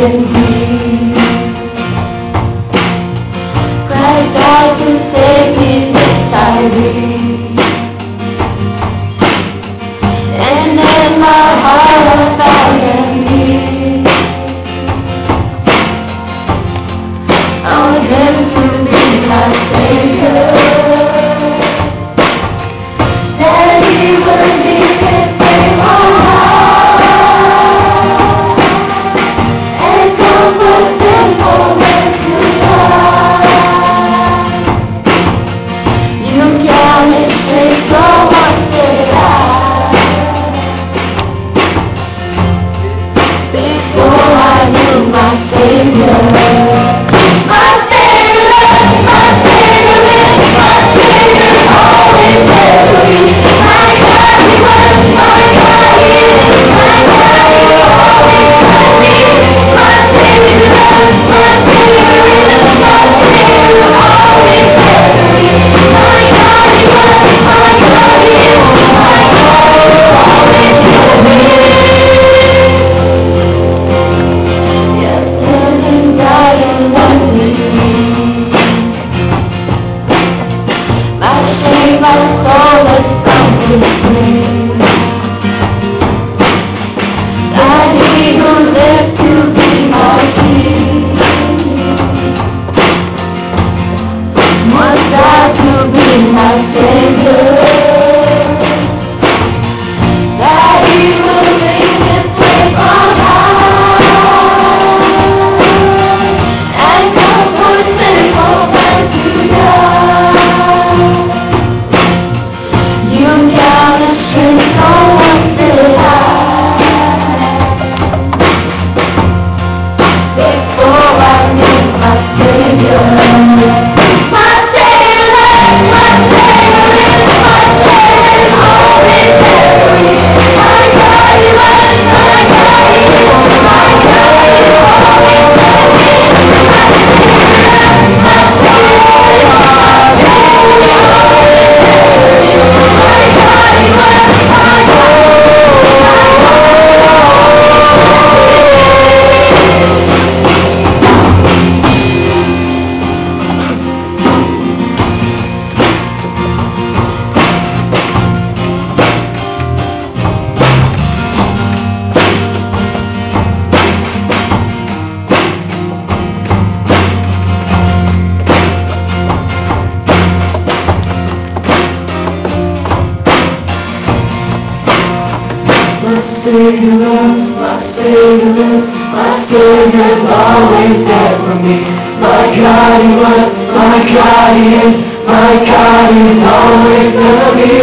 in peace. Christ died to save me, this I read. And in my heart I found a need. I want Him to be my Savior, that He would lead and save my heart, and comfort sinful men to God. You counted straight for one day before I knew my Savior. My soul is something free. And He who lives to be my King must die to be my Savior, that He will lead and save my heart, and comfort sinful men to God. You down the street, no one to hide. Before I knew my Savior, my Savior, my Savior, my Savior, holy Mary. My God, He was, my God, He is, my God, He is holy Mary. My Savior's always there for me. My God, He was, my God, He is, my God, He's always gonna be.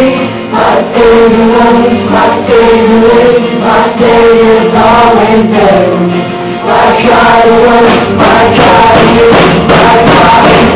My Savior was, my Savior is, my Savior's always there for me. My God, He was, my God, He is, my God, He is.